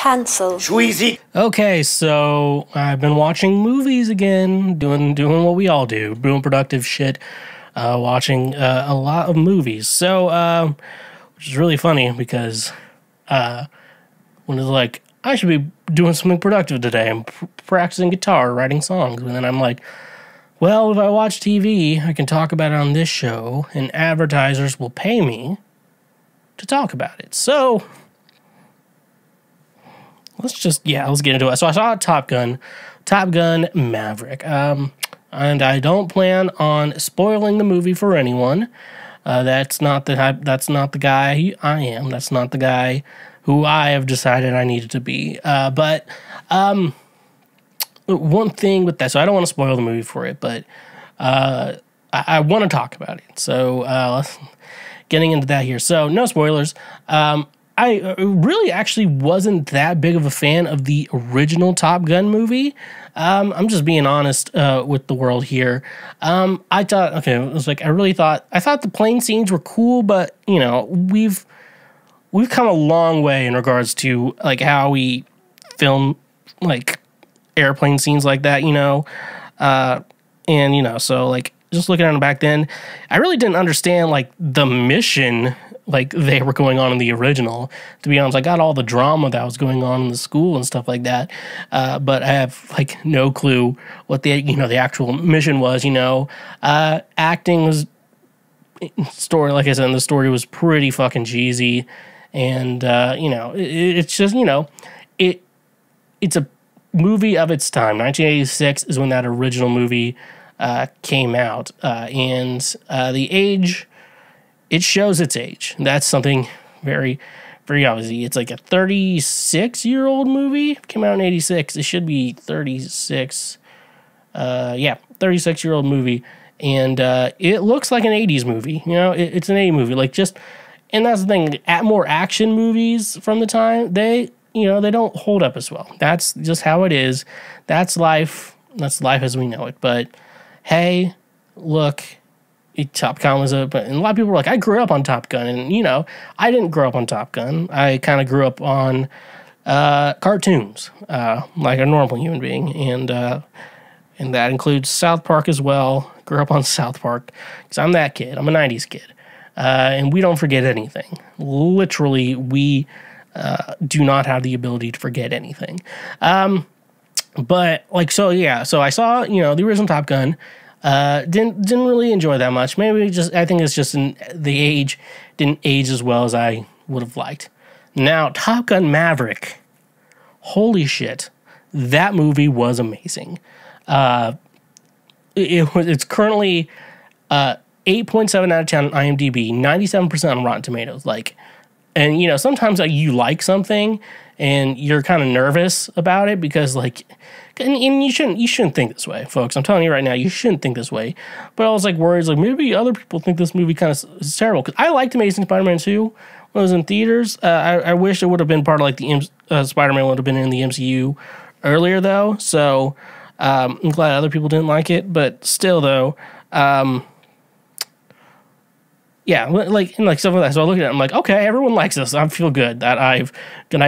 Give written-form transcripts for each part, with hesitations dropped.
Cancel. Schweezy. Okay, so I've been watching movies again, doing what we all do, doing productive shit, watching a lot of movies. So, which is really funny because when it's like, I should be doing something productive today. I'm practicing guitar, writing songs, and then I'm like, well, if I watch TV, I can talk about it on this show, and advertisers will pay me to talk about it. So let's get into it. So I saw Top Gun Maverick. And I don't plan on spoiling the movie for anyone. That's not the guy I am. That's not the guy who I have decided I needed to be. But one thing with that, so I don't want to spoil the movie for it, but I want to talk about it. So let's getting into that here. So no spoilers. I really actually wasn't that big of a fan of the original Top Gun movie. I'm just being honest with the world here. I thought, okay, it was like I thought the plane scenes were cool, but you know, we've come a long way in regards to like how we film like airplane scenes like that, you know, and you know, so like just looking at it back then, I really didn't understand like the mission like they were going on in the original. To be honest, I got all the drama that was going on in the school and stuff like that, but I have like no clue what the actual mission was. You know, acting was story, like I said, the story was pretty fucking cheesy, and you know, it's just, you know, it's a movie of its time. 1986 is when that original movie came out, and the age. It shows its age. That's something very, very obviously. It's like a 36-year-old movie. Came out in 86. It should be 36. 36-year-old movie. And it looks like an 80s movie. You know, it's an 80s movie. Like just, and that's the thing. More action movies from the time, they don't hold up as well. That's just how it is. That's life. That's life as we know it. But hey, look. Top Gun was and a lot of people were like, I grew up on Top Gun, and you know, I didn't grow up on Top Gun. I kind of grew up on cartoons, like a normal human being, and that includes South Park as well. Grew up on South Park because I'm that kid. I'm a '90s kid, and we don't forget anything. Literally, we do not have the ability to forget anything. But like, so yeah, so I saw, you know, the original Top Gun. Didn't really enjoy that much. Maybe just, I think it's just the age didn't age as well as I would have liked. Now, Top Gun Maverick, holy shit, that movie was amazing. It's currently 8.7 out of 10 on IMDb, 97% on Rotten Tomatoes. Like, and you know, sometimes like you like something and you're kind of nervous about it because like. And you shouldn't think this way, folks. I'm telling you right now, you shouldn't think this way. But I was like worried, like maybe other people think this movie kind of is terrible. Because I liked Amazing Spider-Man 2 when it was in theaters. I wish it would have been part of like the Spider-Man would have been in the MCU earlier though. So I'm glad other people didn't like it. But still though, yeah, like stuff like that. So I look at it, I'm like, okay, everyone likes this. I feel good that I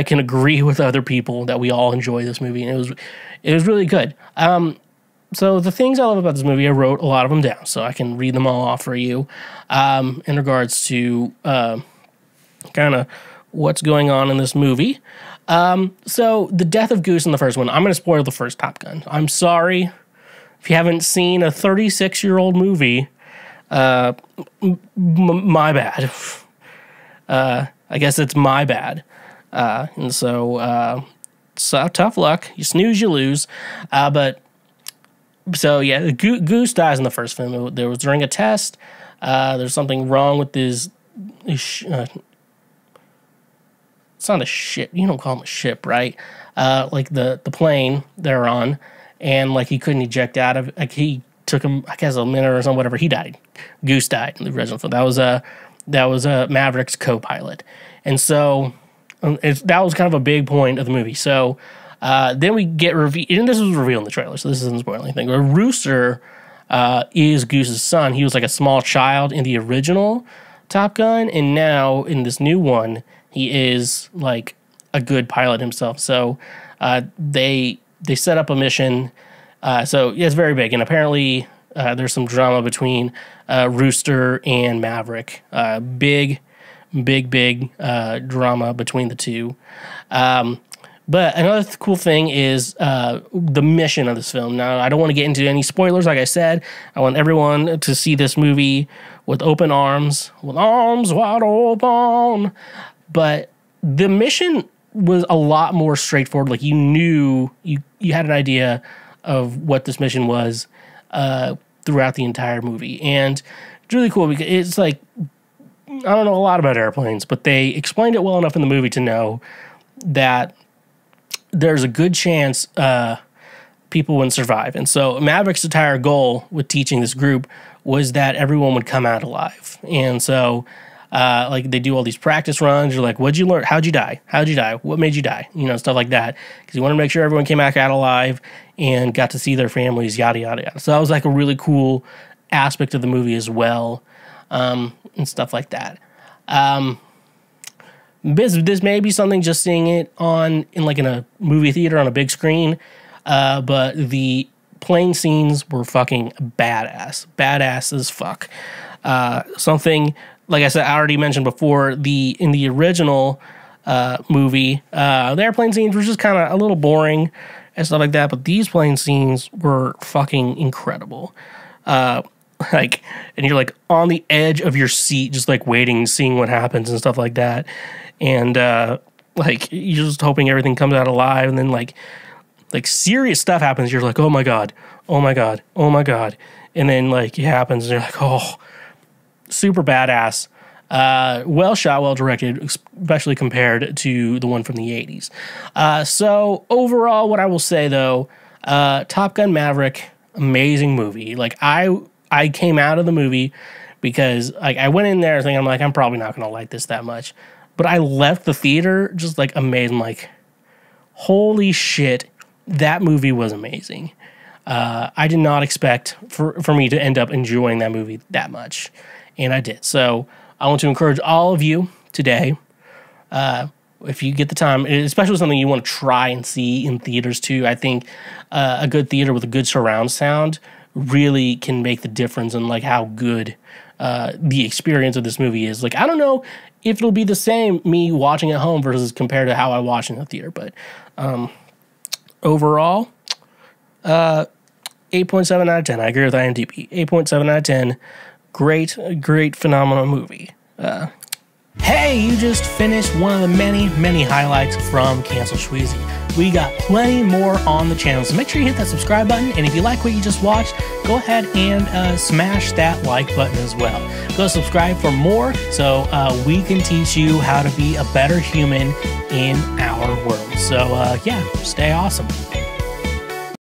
can agree with other people that we all enjoy this movie, and it was really good. So the things I love about this movie, I wrote a lot of them down, so I can read them all off for you. In regards to kind of what's going on in this movie. So the death of Goose in the first one. I'm going to spoil the first Top Gun. I'm sorry if you haven't seen a 36-year-old movie. My bad. I guess it's my bad. And so tough luck. You snooze, you lose. But so yeah, Goose dies in the first film. There was during a test. There's something wrong with his it's not a ship. You don't call him a ship, right? Like the plane they're on, and like he couldn't eject out of. Like he took him, I guess, a minute or something, whatever. He died. Goose died in the original film. That was Maverick's co-pilot, and so that was kind of a big point of the movie. So then we get revealed, and this was revealed in the trailer, so this isn't spoiling anything. But Rooster is Goose's son. He was like a small child in the original Top Gun, and now in this new one, he is like a good pilot himself. So they set up a mission. So yeah, it's very big, and apparently there's some drama between Rooster and Maverick. Big drama between the two. But another cool thing is the mission of this film. Now, I don't want to get into any spoilers. Like I said, I want everyone to see this movie with open arms, with arms wide open. But the mission was a lot more straightforward. Like, you knew, you had an idea of what this mission was throughout the entire movie. And it's really cool because it's like, I don't know a lot about airplanes, but they explained it well enough in the movie to know that there's a good chance people wouldn't survive. And so Maverick's entire goal with teaching this group was that everyone would come out alive. And so like they do all these practice runs. You're like, what'd you learn? How'd you die? How'd you die? What made you die? You know, stuff like that. Because you want to make sure everyone came back out alive and got to see their families, yada, yada, yada. So that was like a really cool aspect of the movie as well, and stuff like that. This may be something just seeing it in a movie theater on a big screen, but the plane scenes were fucking badass as fuck. Something, like I said, I already mentioned before, in the original movie, the airplane scenes were just kind of a little boring and stuff like that, but these plane scenes were fucking incredible. And you're like on the edge of your seat, just like waiting, seeing what happens and stuff like that. And like you're just hoping everything comes out alive, and then like serious stuff happens. You're like, oh my god, and then like it happens, and you're like, oh, super badass. Well shot, well directed, especially compared to the one from the 80s. So overall, what I will say though, Top Gun Maverick, amazing movie. Like I came out of the movie because like I went in there thinking I'm probably not gonna like this that much. But I left the theater just like amazed. I'm like, holy shit, that movie was amazing. I did not expect for me to end up enjoying that movie that much. And I did. So I want to encourage all of you today, if you get the time, especially something you want to try and see in theaters too. I think a good theater with a good surround sound really can make the difference in like how good the experience of this movie is. Like, I don't know if it'll be the same me watching at home versus compared to how I watch in the theater, but overall, 8.7 out of 10. I agree with IMDb. 8.7 out of 10. Great, phenomenal movie. Hey, you just finished one of the many highlights from Cancel Schweezy. We got plenty more on the channel, so make sure you hit that subscribe button, and if you like what you just watched, go ahead and smash that like button as well. Go subscribe for more so we can teach you how to be a better human in our world. So yeah, stay awesome.